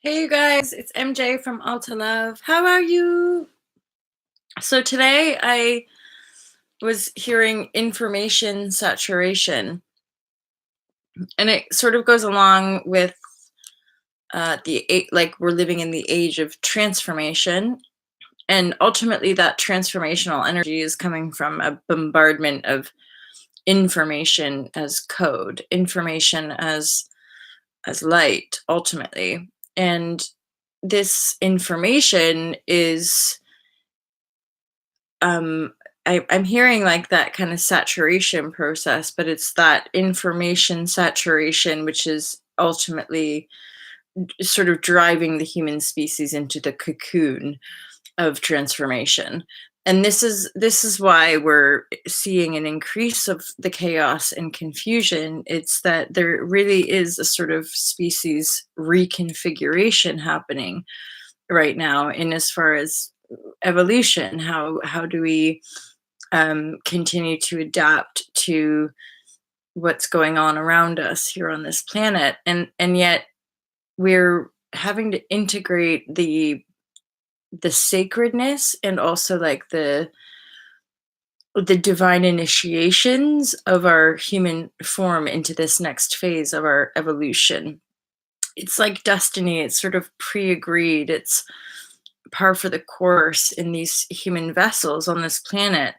Hey you guys, it's MJ from All to Love. How are you? So today I was hearing information saturation, and it sort of goes along with like we're living in the age of transformation, and ultimately that transformational energy is coming from a bombardment of information as code, information as light, ultimately, and this information is um I'm hearing like that kind of saturation process, but it's that information saturation which is ultimately sort of driving the human species into the cocoon of transformation. And this is why we're seeing an increase of the chaos and confusion. It's that there really is a sort of species reconfiguration happening right now, in as far as evolution. How do we continue to adapt to what's going on around us here on this planet, and yet we're having to integrate the sacredness and also like the divine initiations of our human form into this next phase of our evolution. It's like destiny. It's sort of pre-agreed. It's par for the course in these human vessels on this planet.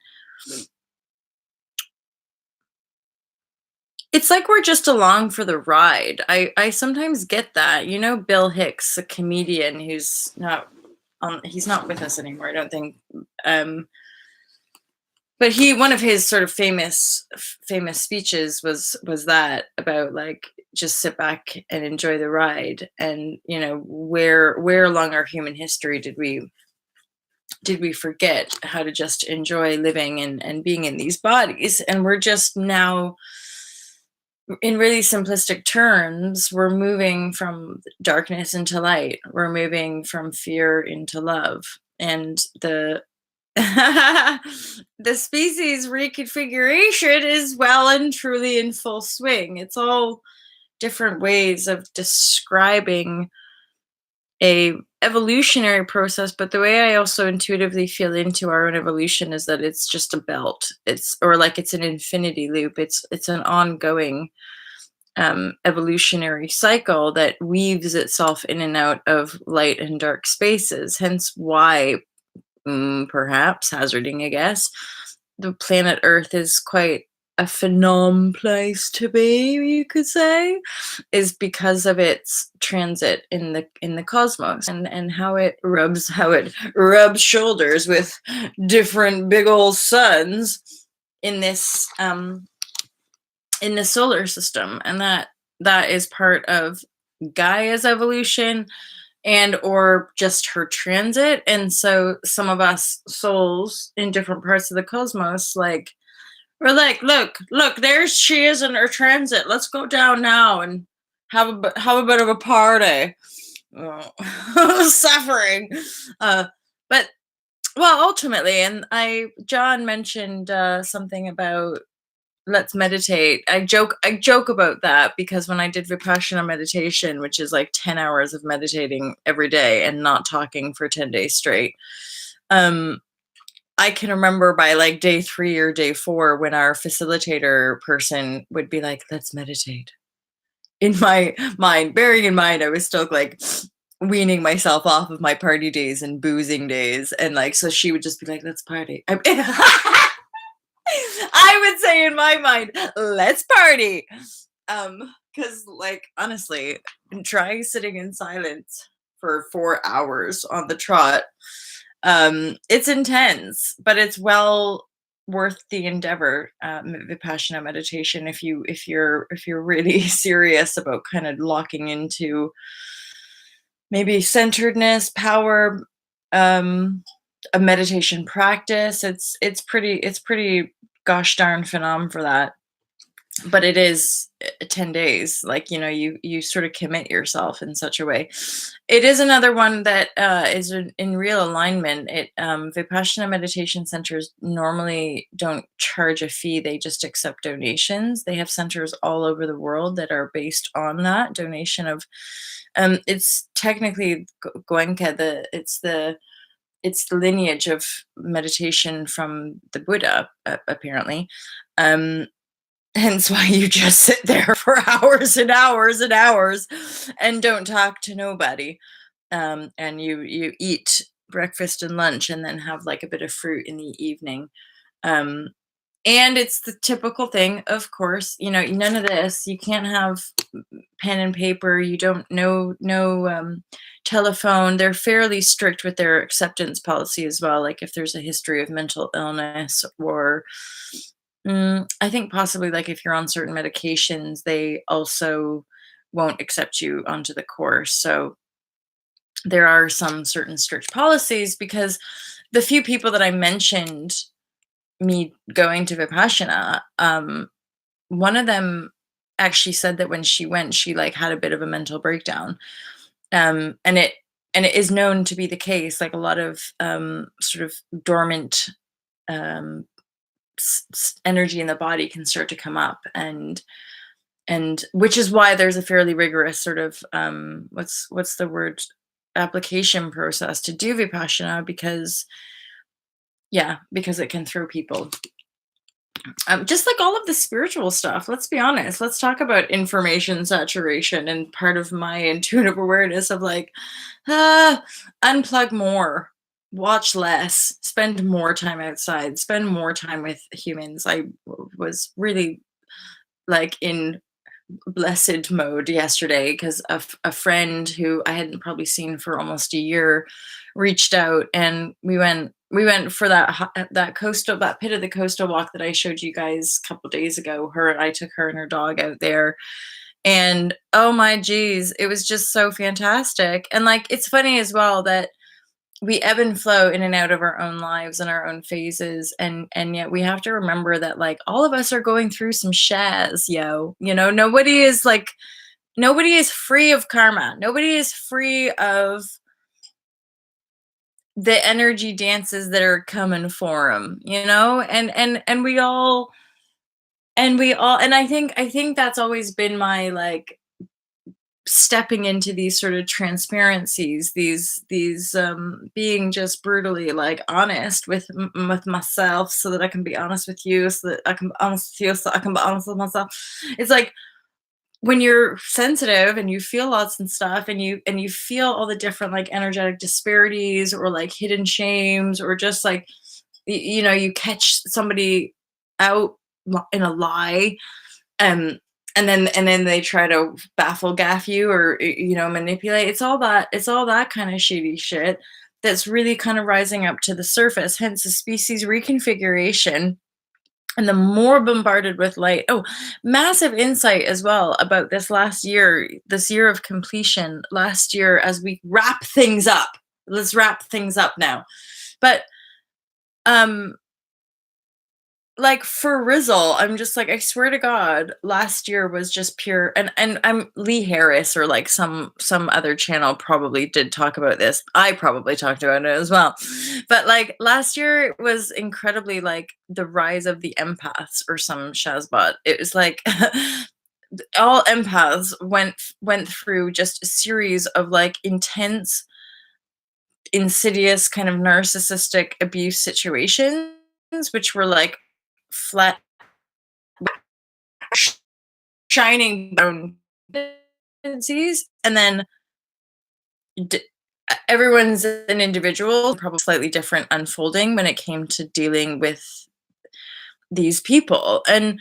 It's like we're just along for the ride. I sometimes get that. You know, Bill Hicks, a comedian who's not he's not with us anymore, I don't think. Um but he one of his sort of famous speeches was that about like just sit back and enjoy the ride. And you know, where along our human history did we forget how to just enjoy living and being in these bodies? And we're just now, in really simplistic terms, we're moving from darkness into light. We're moving from fear into love. And the the species reconfiguration is well and truly in full swing. It's all different ways of describing a evolutionary process, but the way I also intuitively feel into our own evolution is that it's just a belt. It's, or like it's an infinity loop. It's an ongoing evolutionary cycle that weaves itself in and out of light and dark spaces. Hence why, perhaps hazarding a guess, the planet Earth is quite a phenom place to be, you could say, is because of its transit in the cosmos, and how it rubs shoulders with different big old suns in this in the solar system. And that is part of Gaia's evolution and or just her transit. And so some of us souls in different parts of the cosmos, like, we're like, look, there she is in her transit. Let's go down now and have a bit of a party. Suffering. uh but well, ultimately, and I John mentioned something about let's meditate. I joke about that because when I did Vipassana meditation, which is like 10 hours of meditating every day and not talking for 10 days straight, um, I can remember by like day 3 or day 4 when our facilitator person would be like, let's meditate. In my mind, bearing in mind, I was still like weaning myself off of my party days and boozing days. And like, so she would just be like, let's party. I would say in my mind, let's party. Because like honestly, trying sitting in silence for 4 hours on the trot, it's intense, but it's well worth the endeavor. Vipassana meditation, if you're really serious about kind of locking into maybe centeredness, power, um, a meditation practice. It's pretty gosh darn phenom for that. but it is 10 days, like, you sort of commit yourself in such a way. It is another one that is in real alignment. Vipassana meditation centers normally don't charge a fee, they just accept donations. They have centers all over the world that are based on that donation of it's technically Goenka, it's the lineage of meditation from the Buddha, apparently. um Hence why you just sit there for hours and hours and hours and don't talk to nobody. And you eat breakfast and lunch and then have like a bit of fruit in the evening. Um, and it's the typical thing, of course, none of this. You can't have pen and paper. You don't know no telephone. They're fairly strict with their acceptance policy as well. Like if there's a history of mental illness or I think possibly, like, if you're on certain medications, they also won't accept you onto the course. So there are some certain strict policies because the few people that I mentioned me going to Vipassana, one of them actually said that when she went, she like had a bit of a mental breakdown. And it is known to be the case. Like a lot of sort of dormant um, energy in the body can start to come up, and which is why there's a fairly rigorous sort of what's the word, application process to do vipassana, because yeah, because it can throw people, just like all of the spiritual stuff. Let's be honest, let's talk about information saturation, and part of my intuitive awareness of like, unplug more, watch less, spend more time outside, spend more time with humans. Was really like in blessed mode yesterday because a friend who I hadn't probably seen for almost a year reached out, and we went for that coastal, that pit of the coastal walk that I showed you guys a couple days ago. I took her and her dog out there, and oh my geez, it was just so fantastic. And like it's funny as well that we ebb and flow in and out of our own lives and our own phases, and yet we have to remember that like all of us are going through some shaz, nobody is free of karma, nobody is free of the energy dances that are coming for them, and we all, and I think that's always been my like stepping into these sort of transparencies, these being just brutally like honest with myself, so that I can be honest with you, so that I can be honest with you, so I can be honest with myself. It's like when you're sensitive and you feel lots and stuff, and you feel all the different like energetic disparities or like hidden shames, or just like you catch somebody out in a lie, um and then they try to baffle gaff you, or manipulate. It's all that kind of shady shit that's really kind of rising up to the surface, hence the species reconfiguration. And the more bombarded with light, oh, massive insight as well about this year of completion last year, as we wrap things up. Let's wrap things up now. But um like for Rizzle, I'm just like, I swear to God, last year was just pure. And I'm Lee Harris, or like some other channel probably did talk about this. I probably talked about it as well. But like last year was incredibly like the rise of the empaths, or some Shazbot. It was like all empaths went through just a series of like intense, insidious kind of narcissistic abuse situations, which were like flat shining bone tendencies. And then d- everyone's an individual, probably slightly different unfolding when it came to dealing with these people. And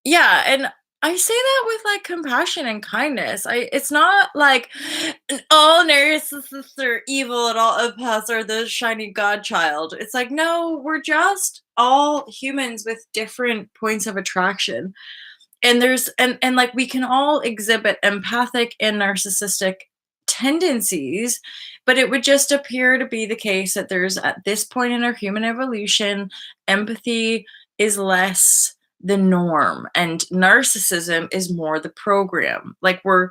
yeah, and I say that with like compassion and kindness. It's not like all narcissists are evil and all empaths are the shiny godchild. It's like, no, we're just all humans with different points of attraction. And like we can all exhibit empathic and narcissistic tendencies, but it would just appear to be the case that there's, at this point in our human evolution, empathy is less the norm, and narcissism is more the program. Like, we're,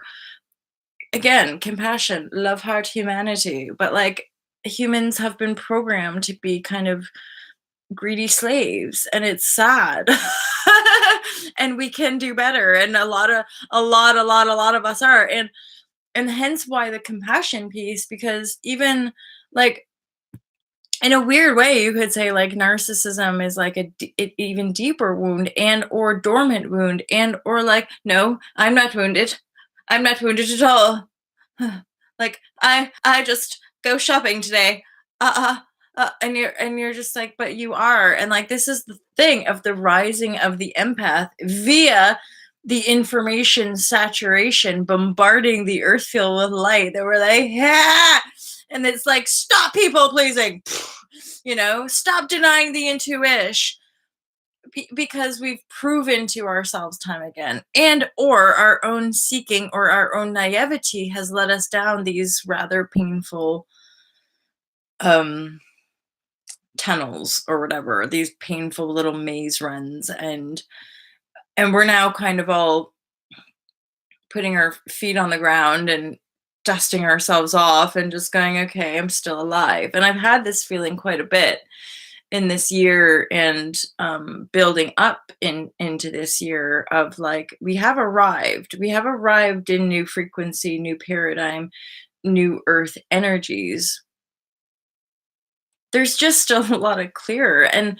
again, compassion, love, heart, humanity, but like humans have been programmed to be kind of greedy slaves, and it's sad. And we can do better, and a lot of us are, and hence why the compassion piece, because even, like, in a weird way, you could say like narcissism is like an even deeper wound, and or dormant wound, and or like, no, I'm not wounded, I'm not wounded at all. Like, I just go shopping today. And you're just like, but you are. And like, this is the thing of the rising of the empath via the information saturation bombarding the earth field with light, that we're like, yeah. And it's like, stop people pleasing. Stop denying the intuition, because we've proven to ourselves time again, and or our own seeking or our own naivety has led us down these rather painful um tunnels, or whatever, these painful little maze runs, and we're now kind of all putting our feet on the ground and dusting ourselves off and just going, okay, I'm still alive. And I've had this feeling quite a bit in this year, and building up into this year, of like, we have arrived in new frequency, new paradigm, new earth energies. There's just still a lot of clear and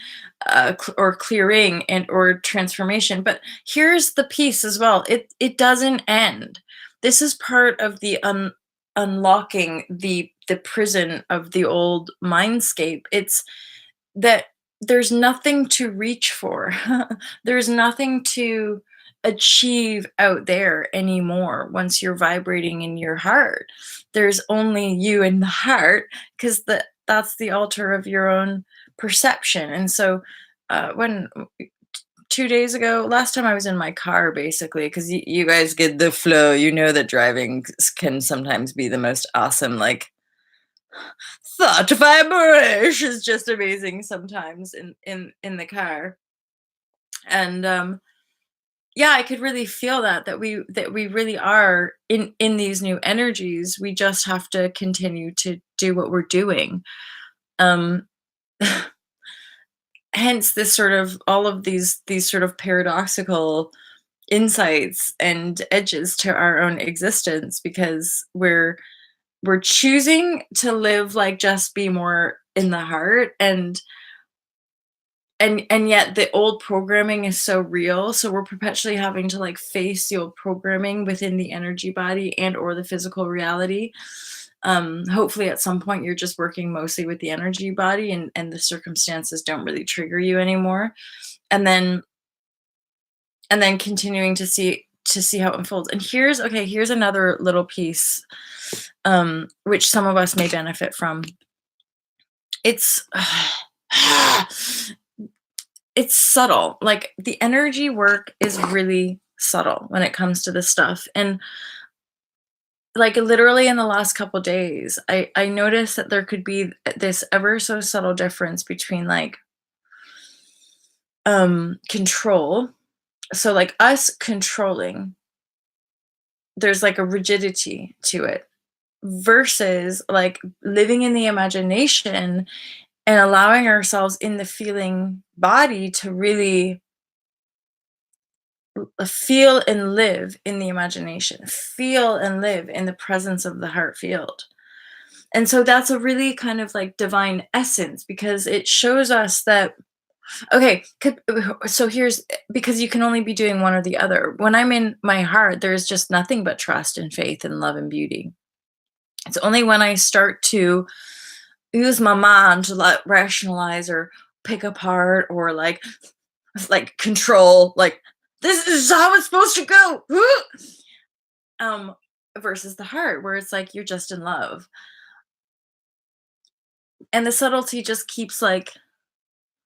or clearing and or transformation, but here's the piece as well, it doesn't end. This is part of the unlocking the prison of the old mindscape. It's that there's nothing to reach for. There's nothing to achieve out there anymore once you're vibrating in your heart. There's only you in the heart, because that's the altar of your own perception. And so when 2 days ago, last time I was in my car, basically, because you guys get the flow, that driving can sometimes be the most awesome, like, thought vibrashe is just amazing sometimes in the car. And yeah, I could really feel that we really are in these new energies. We just have to continue to do what we're doing. um Hence this sort of, all of these sort of paradoxical insights and edges to our own existence, because we're choosing to live, like, just be more in the heart, and yet the old programming is so real, so we're perpetually having to, like, face the old programming within the energy body and or the physical reality. Hopefully at some point you're just working mostly with the energy body, and the circumstances don't really trigger you anymore, and then continuing to see how it unfolds. And here's another little piece, which some of us may benefit from. It's it's subtle. Like, the energy work is really subtle when it comes to this stuff. And like, literally in the last couple days, I noticed that there could be this ever so subtle difference between, like, control. So like, us controlling, there's like a rigidity to it, versus like living in the imagination and allowing ourselves in the feeling body to really feel and live in the imagination, feel and live in the presence of the heart field. And so that's a really kind of like divine essence, because it shows us that, okay, so here's, because you can only be doing one or the other. When I'm in my heart, there's just nothing but trust and faith and love and beauty. It's only when I start to use my mind to like rationalize or pick apart or like control, like, this is how it's supposed to go. um versus the heart, where it's like you're just in love, and the subtlety just keeps like,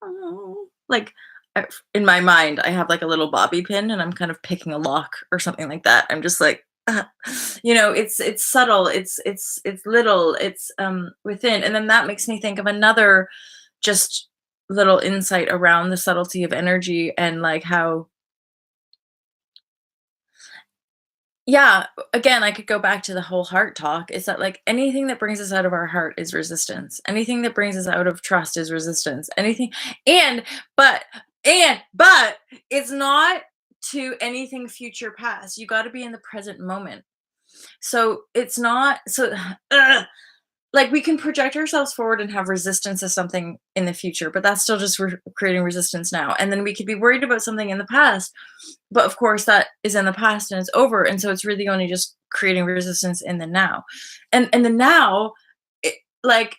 oh, like, in my mind I have like a little bobby pin, and I'm kind of picking a lock or something like that. I'm just like, it's subtle, it's little, it's within. And then that makes me think of another, just little insight around the subtlety of energy and like how, yeah, again, I could go back to the whole heart talk. Is that like anything that brings us out of our heart is resistance. Anything that brings us out of trust is resistance. Anything, and but but it's not to anything future past. You got to be in the present moment. So it's not so like we can project ourselves forward and have resistance to something in the future, but that's still just creating resistance now. And then we could be worried about something in the past, but of course that is in the past and it's over. And so it's really only just creating resistance in the now. And the now, it, like,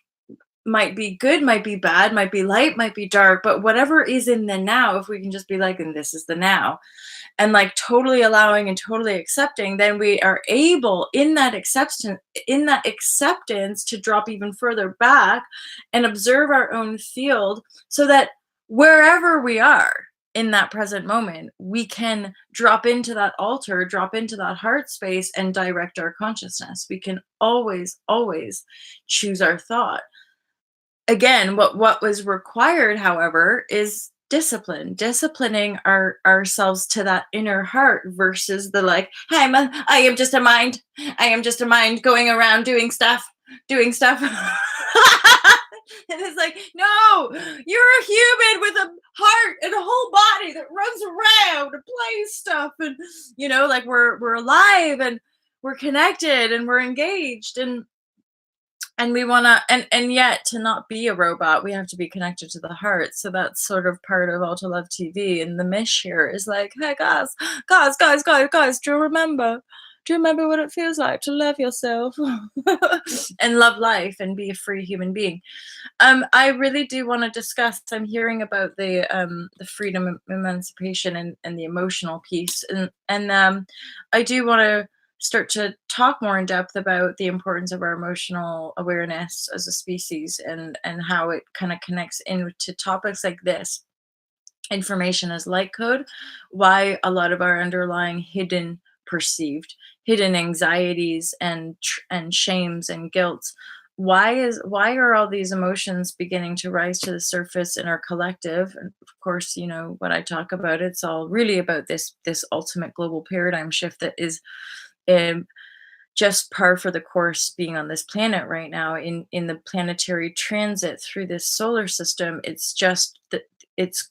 might be good, might be bad, might be light, might be dark, but whatever is in the now, if we can just be like, and this is the now, and like totally allowing and totally accepting, then we are able in that acceptance to drop even further back and observe our own field, so that wherever we are in that present moment, we can drop into that altar, drop into that heart space and direct our consciousness. We can always choose our thought. Again, what was required, however, is discipline, disciplining ourselves to that inner heart versus the like, hey, I am just a mind. I am just a mind going around doing stuff, doing stuff. And it's like, no, you're a human with a heart and a whole body that runs around and plays stuff. And like we're alive and we're connected and we're engaged, and we want to, and yet to not be a robot, we have to be connected to the heart. So that's sort of part of All to Love TV. And the mish here is like, hey guys, do you remember what it feels like to love yourself and love life and be a free human being? I really do want to discuss. I'm hearing about the freedom, emancipation, and the emotional piece, and I do want to start to talk more in depth about the importance of our emotional awareness as a species, and how it kind of connects into topics like this. Information as light code, why a lot of our underlying perceived hidden anxieties and shames and guilts, why are all these emotions beginning to rise to the surface in our collective? And of course, what I talk about, it's all really about this ultimate global paradigm shift that is um, just par for the course being on this planet right now in the planetary transit through this solar system. It's just that it's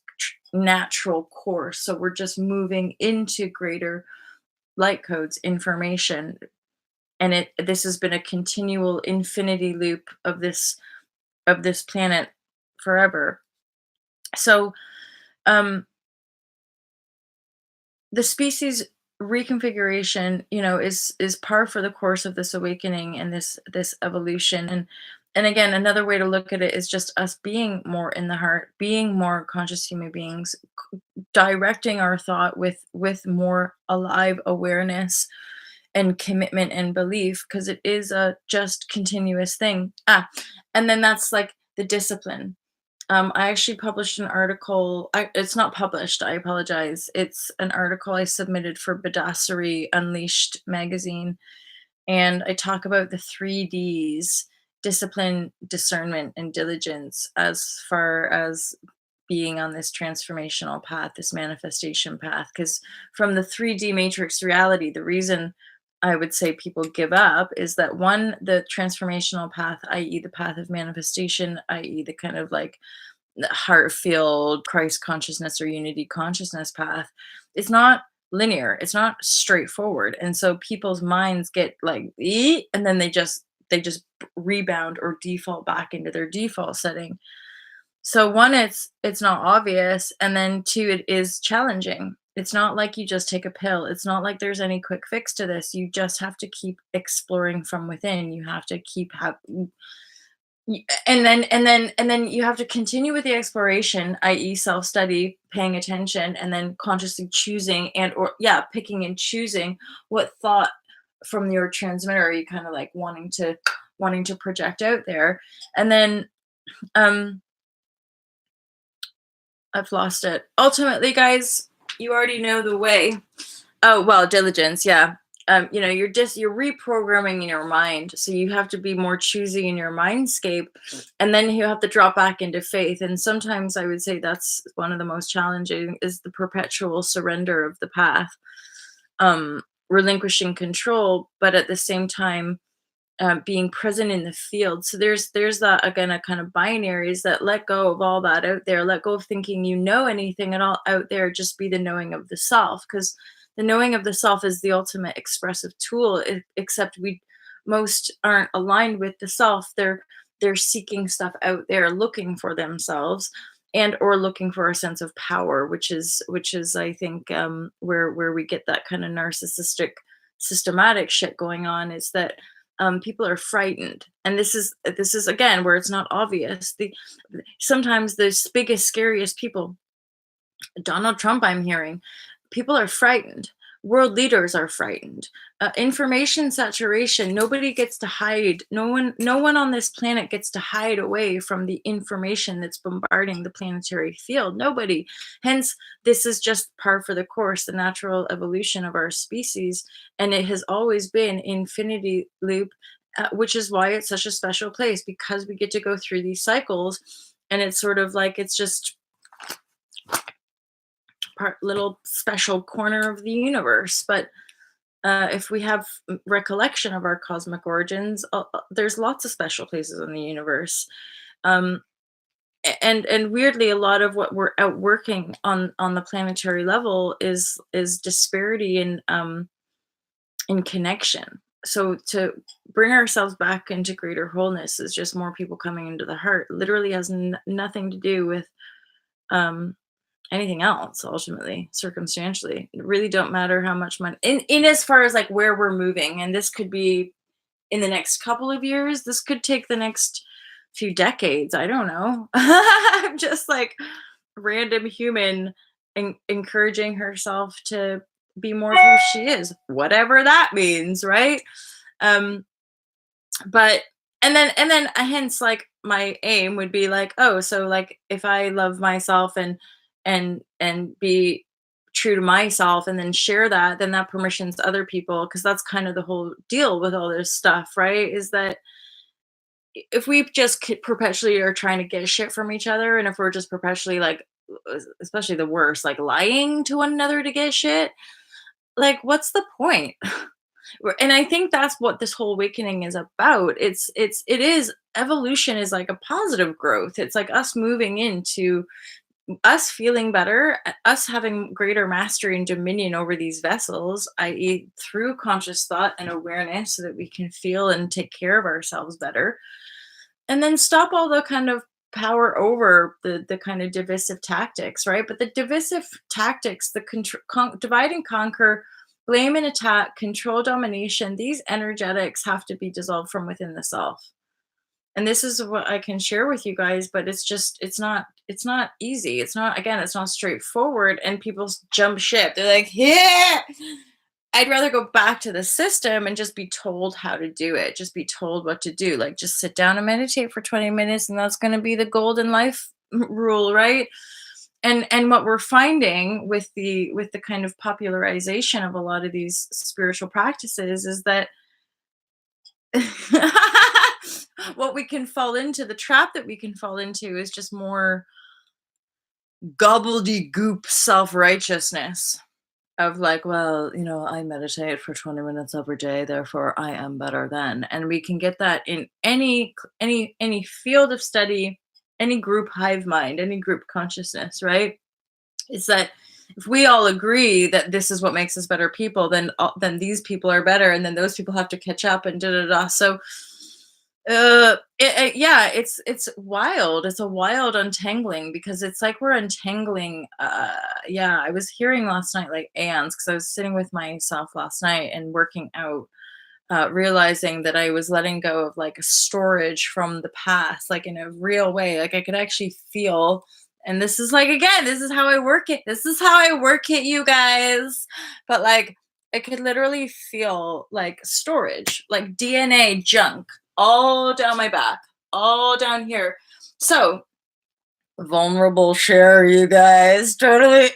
natural course. So we're just moving into greater light codes, information, and this has been a continual infinity loop of this planet forever. So um the species reconfiguration, is par for the course of this awakening and this evolution. And again, another way to look at it is just us being more in the heart, being more conscious human beings, directing our thought with more alive awareness and commitment and belief, because it is a just continuous thing. And then that's like the discipline. I actually published an article. It's not published. I apologize. It's an article I submitted for Badassery Unleashed magazine, and I talk about the 3Ds: discipline, discernment, and diligence, as far as being on this transformational path, this manifestation path. Because from the 3D matrix reality, the reason I would say people give up is that, one, the transformational path, i.e., the path of manifestation, i.e., the kind of like heart filled Christ consciousness or unity consciousness path, it's not linear, it's not straightforward. And so people's minds get like, and then they just rebound or default back into their default setting. So one, it's not obvious, and then two, it is challenging. It's not like you just take a pill. It's not like there's any quick fix to this. You just have to keep exploring from within. You have to keep and then you have to continue with the exploration, i.e., self-study, paying attention, and then consciously choosing picking and choosing what thought from your transmitter are you kind of like wanting to project out there. And then I've lost it. Ultimately, guys, you already know the way. Oh, well, diligence, yeah. you're reprogramming in your mind, so you have to be more choosy in your mindscape, and then you have to drop back into faith. And sometimes I would say that's one of the most challenging, is the perpetual surrender of the path, relinquishing control, but at the same time, being present in the field. So there's that, again, a kind of binary, is that let go of all that out there, let go of thinking you know anything at all out there, just be the knowing of the self, because the knowing of the self is the ultimate expressive tool, except we most aren't aligned with the self. They're seeking stuff out there, looking for themselves, and or looking for a sense of power, which is I think, where we get that kind of narcissistic systematic shit going on, is that people are frightened. And this is again where it's not obvious. The Sometimes the biggest, scariest people, Donald Trump, I'm hearing, people are frightened. World leaders are frightened. Information saturation. Nobody gets to hide. No one on this planet gets to hide away from the information that's bombarding the planetary field. Nobody. Hence, this is just par for the course, the natural evolution of our species, and it has always been infinity loop, which is why it's such a special place, because we get to go through these cycles, and it's sort of like it's just part little special corner of the universe. But if we have recollection of our cosmic origins, there's lots of special places in the universe. um, and weirdly, a lot of what we're out working on the planetary level is disparity in connection. So to bring ourselves back into greater wholeness is just more people coming into the heart. Literally has nothing to do with um anything else. Ultimately, circumstantially, it really don't matter how much money, in as far as like where we're moving. And this could be in the next couple of years, this could take the next few decades, I don't know. I'm just like random human, encouraging herself to be more of who she is, whatever that means, right? um but and then hence, like, my aim would be like, oh, so like if I love myself and be true to myself, and then share that, then that permissions other people, because that's kind of the whole deal with all this stuff, right? Is that if we just perpetually are trying to get shit from each other, and if we're just perpetually like, especially the worst, like lying to one another to get shit, like what's the point? And I think that's what this whole awakening is about. It is evolution, is like a positive growth. It's like us moving into us feeling better, us having greater mastery and dominion over these vessels, i.e., through conscious thought and awareness, so that we can feel and take care of ourselves better. And then stop all the kind of power over the kind of divisive tactics, right? But the divisive tactics, the divide and conquer, blame and attack, control, domination, these energetics have to be dissolved from within the self. And this is what I can share with you guys, but it's not easy. It's not, again, it's not straightforward, and people jump ship. They're like, yeah, I'd rather go back to the system and just be told how to do it, just be told what to do. Like, just sit down and meditate for 20 minutes, and that's going to be the golden life rule, right? And what we're finding with the kind of popularization of a lot of these spiritual practices is that what we can fall into, the trap that we can fall into, is just more gobbledygook self-righteousness, of like, well, I meditate for 20 minutes every day, therefore I am better than. And we can get that in any field of study, any group hive mind, any group consciousness, right? It's that if we all agree that this is what makes us better people, then these people are better, and then those people have to catch up, and da da da. So yeah, it's wild. It's a wild untangling, because it's like we're untangling. Yeah, I was hearing last night like ants, because I was sitting with myself last night and working out, realizing that I was letting go of like a storage from the past, like in a real way. Like, I could actually feel, and this is like, again, this is how I work it. This is how I work it, you guys. But like, I could literally feel like storage, like DNA junk, all down my back, all down here. So vulnerable share, you guys. Totally.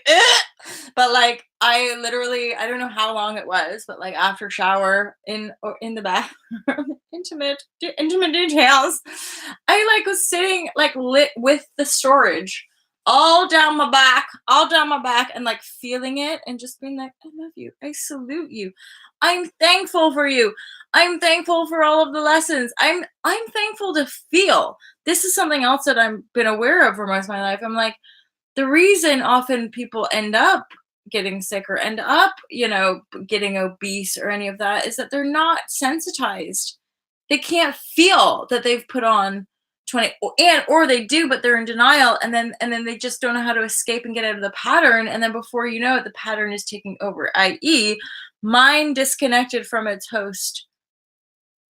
But like I literally, I don't know how long it was, but like after shower in the bathroom, intimate details. I like was sitting like lit with the storage all down my back, and like feeling it and just being like, I love you. I salute you. I'm thankful for you. I'm thankful for all of the lessons. I'm thankful to feel. This is something else that I've been aware of for most of my life. I'm like, the reason often people end up getting sick or end up, getting obese or any of that is that they're not sensitized. They can't feel that they've put on 20, or they do, but they're in denial, and then they just don't know how to escape and get out of the pattern, and then before you know it, the pattern is taking over, i.e., mind disconnected from its host.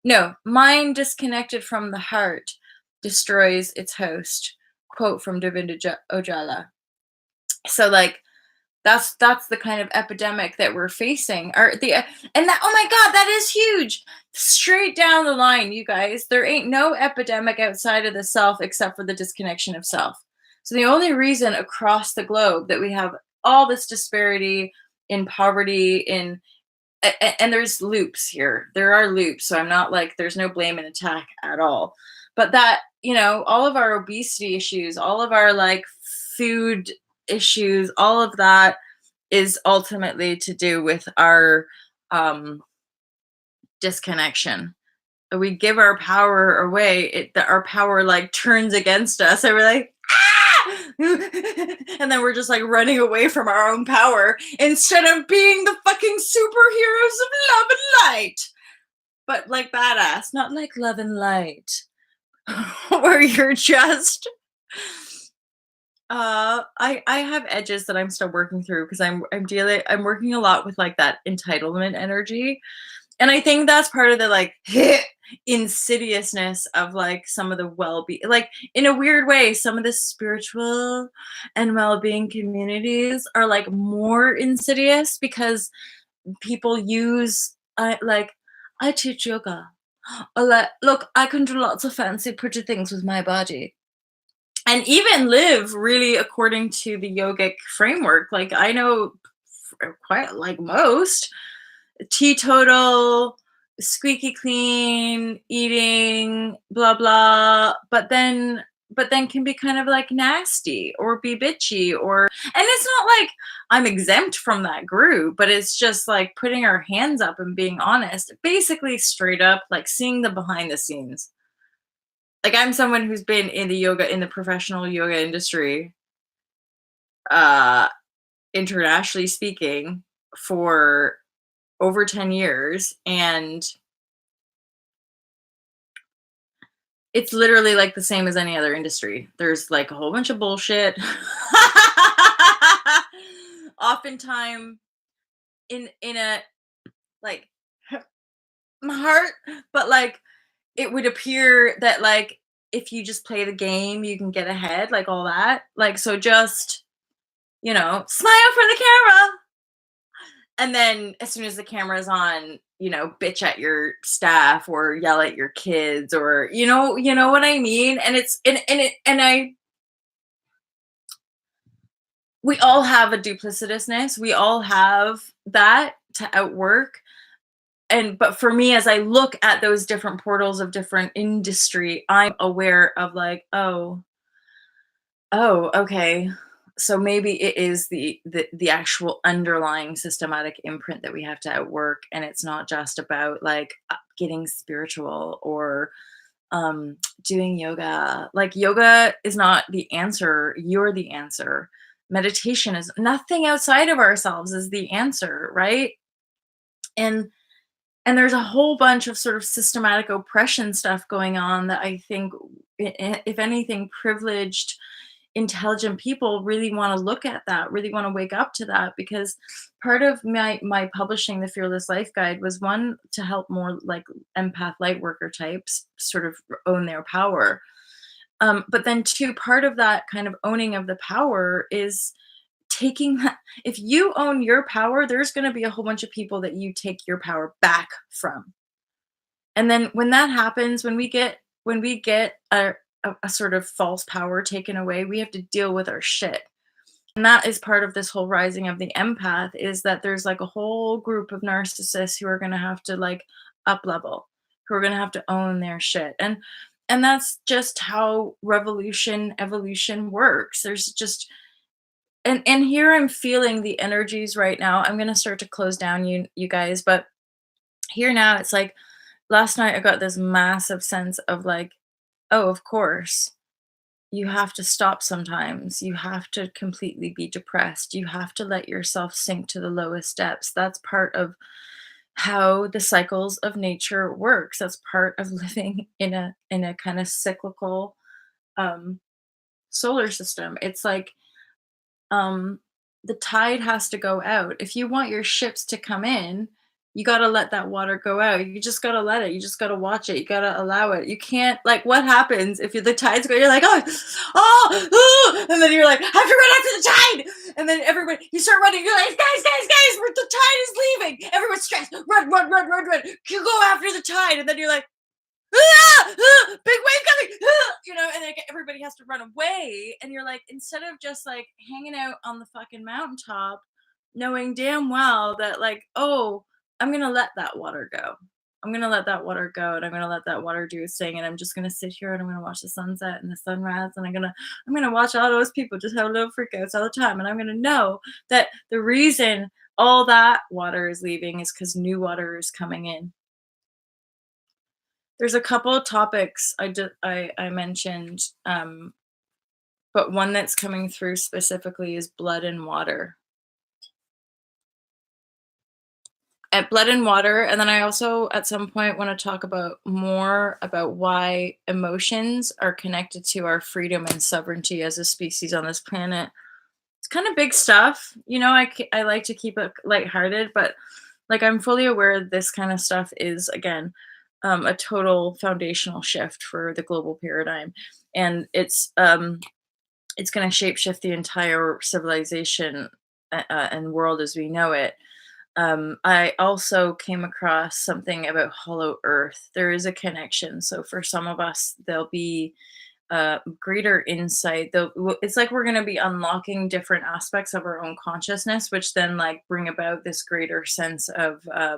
No, mind disconnected from the heart destroys its host. Quote from Davinda Ojala. So like that's the kind of epidemic that we're facing, or the and that, oh my god, that is huge. Straight down the line, you guys, there ain't no epidemic outside of the self except for the disconnection of self. So the only reason across the globe that we have all this disparity in poverty, in and there's loops here, there are loops, so I'm not like, there's no blame and attack at all, but that, all of our obesity issues, all of our like food issues, all of that is ultimately to do with our disconnection. We give our power away, our power like turns against us, and we're like, ah! And then we're just like running away from our own power instead of being the fucking superheroes of love and light, but like badass, not like love and light, where you're just I have edges that I'm still working through, because I'm working a lot with like that entitlement energy. And I think that's part of the like insidiousness of like some of the well-being, like in a weird way, some of the spiritual and well-being communities are like more insidious, because people use, like, I teach yoga. Or like, look, I can do lots of fancy pretty things with my body, and even live really according to the yogic framework. Like I know quite like most teetotal, squeaky clean eating, blah blah, but then can be kind of like nasty or be bitchy, or, and it's not like I'm exempt from that group, but it's just like putting our hands up and being honest, basically straight up like seeing the behind the scenes. Like I'm someone who's been in the professional yoga industry, uh internationally speaking, for over 10 years, and it's literally like the same as any other industry. There's like a whole bunch of bullshit. Oftentimes in a like my heart, but like it would appear that like if you just play the game, you can get ahead, like all that. Like so just, smile for the camera. And then as soon as the camera's on, bitch at your staff or yell at your kids, or you know what I mean? And it's and it and I we all have a duplicitousness. We all have that to outwork. And but for me, as I look at those different portals of different industry, I'm aware of like, oh, okay. So maybe it is the actual underlying systematic imprint that we have to outwork, and it's not just about like getting spiritual or doing yoga. Like yoga is not the answer, you're the answer. Meditation is nothing outside of ourselves is the answer, right? And and there's a whole bunch of sort of systematic oppression stuff going on that I think, if anything, privileged, intelligent people really want to look at that, really want to wake up to that, because part of my publishing the Fearless Life Guide was, one, to help more like empath light worker types sort of own their power. But then two, part of that kind of owning of the power is taking that. If you own your power, there's going to be a whole bunch of people that you take your power back from. And then when that happens, when we get a sort of false power taken away, we have to deal with our shit. And that is part of this whole rising of the empath, is that there's like a whole group of narcissists who are going to have to like up level, who are going to have to own their shit. And that's just how revolution evolution works. There's just, and here I'm feeling the energies right now. I'm going to start to close down, you guys, but here now it's like last night I got this massive sense of like, oh, of course you have to stop sometimes. You have to completely be depressed. You have to let yourself sink to the lowest depths. That's part of how the cycles of nature works. That's part of living in a kind of cyclical um solar system. It's like um the tide has to go out. If you want your ships to come in, you got to let that water go out. You just got to let it. You just got to watch it. You got to allow it. You can't, like, what happens if the tides go, you're like, oh, oh, and then you're like, I have to run after the tide, and then everybody, you start running, you're like, guys, the tide is leaving, everyone's stressed, run, you go after the tide, and then you're like, big wave coming, and then everybody has to run away, and you're like, instead of just like hanging out on the fucking mountaintop, knowing damn well that like, oh, I'm gonna let that water go. I'm gonna let that water go, and I'm gonna let that water do its thing, and I'm just gonna sit here and I'm gonna watch the sunset and the sunrise, and I'm gonna watch all those people just have little freakouts all the time, and I'm gonna know that the reason all that water is leaving is because new water is coming in. There's a couple of topics I mentioned, but one that's coming through specifically is blood and water. At blood and water, and then I also at some point want to talk about more about why emotions are connected to our freedom and sovereignty as a species on this planet. It's kind of big stuff, I like to keep it lighthearted, but like I'm fully aware this kind of stuff is again a total foundational shift for the global paradigm, and it's going to shapeshift the entire civilization and world as we know it. I also came across something about Hollow Earth. There is a connection. So for some of us, there'll be greater insight. It's like we're going to be unlocking different aspects of our own consciousness, which then like bring about this greater sense of I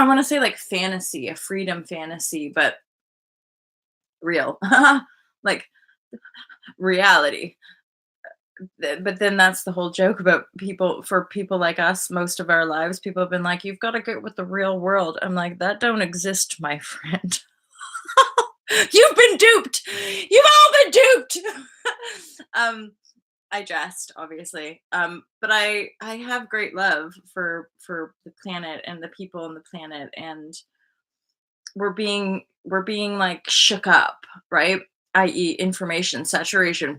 want to say like fantasy, a freedom fantasy, but real, like reality. But then that's the whole joke about people, for people like us, most of our lives people have been like, you've got to get with the real world. I'm like, that don't exist, my friend. You've been duped. You've all been duped. um I jest, obviously, but I have great love for the planet and the people on the planet, and we're being like shook up, right? I.e., information saturation.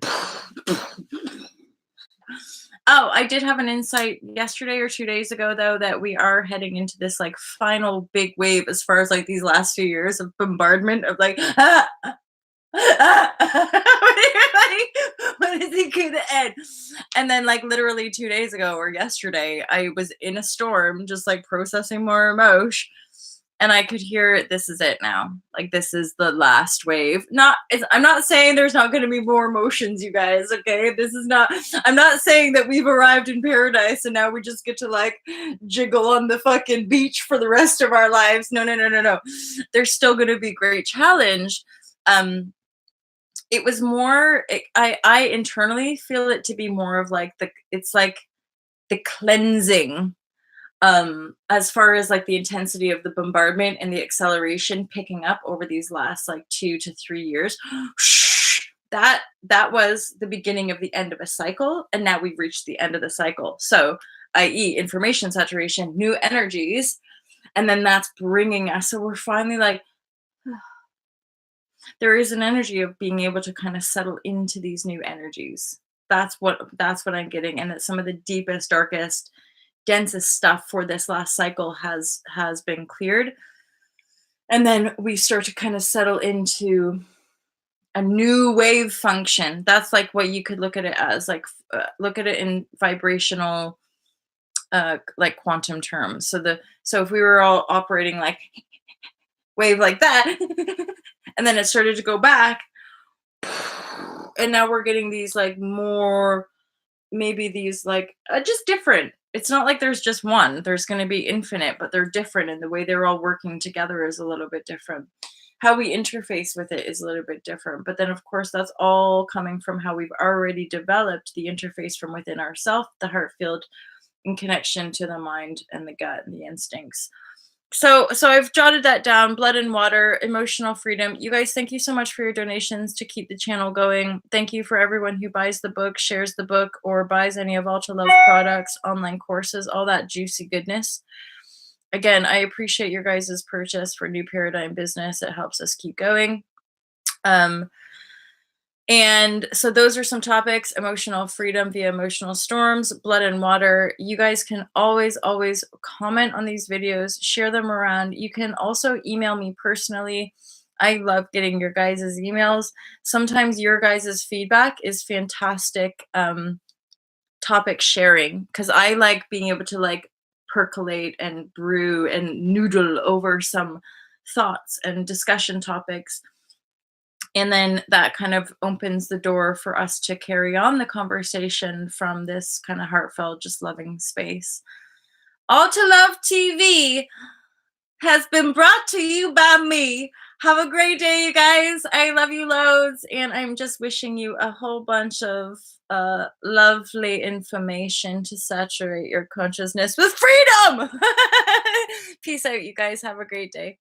Oh, I did have an insight yesterday or 2 days ago, though, that we are heading into this, like, final big wave as far as, like, these last few years of bombardment of, like, when is it gonna end? And then, like, literally 2 days ago or yesterday, I was in a storm just, like, processing more emotion, and I could hear, this is it now. Like, this is the last wave. I'm not saying there's not gonna be more emotions, you guys, okay? This is not I'm not saying that we've arrived in paradise and now we just get to, like, jiggle on the fucking beach for the rest of our lives. No, no, no, no, no. There's still gonna be great challenge. Um, it was more I internally feel it to be more of, like, it's like the cleansing, as far as like the intensity of the bombardment and the acceleration picking up over these last like 2 to 3 years. That was the beginning of the end of a cycle, and now we've reached the end of the cycle. So, i.e., information saturation, new energies, and then that's bringing us, so we're finally like, there is an energy of being able to kind of settle into these new energies. That's what I'm getting, and that some of the deepest, darkest, densest stuff for this last cycle has been cleared, and then we start to kind of settle into a new wave function. That's like what you could look at it as, like, look at it in vibrational, like quantum terms. So if we were all operating like wave like that, and then it started to go back, and now we're getting these like more maybe these like just different. It's not like there's just one. There's going to be infinite, but they're different, and the way they're all working together is a little bit different. How we interface with it is a little bit different. But then, of course, that's all coming from how we've already developed the interface from within ourself, the heart field, in connection to the mind and the gut and the instincts. So I've jotted that down. Blood and water, emotional freedom. You guys, thank you so much for your donations to keep the channel going. Thank you for everyone who buys the book, shares the book, or buys any of All to Love products, online courses, all that juicy goodness. Again, I appreciate your guys' purchase for New Paradigm Business. It helps us keep going. And so those are some topics: emotional freedom via emotional storms, blood and water. You guys can always, always comment on these videos, share them around. You can also email me personally. I love getting your guys' emails. Sometimes your guys' feedback is fantastic topic sharing, because I like being able to like percolate and brew and noodle over some thoughts and discussion topics. And then that kind of opens the door for us to carry on the conversation from this kind of heartfelt, just loving space. All to Love TV has been brought to you by me. Have a great day, you guys. I love you loads. And I'm just wishing you a whole bunch of lovely information to saturate your consciousness with freedom. Peace out, you guys. Have a great day.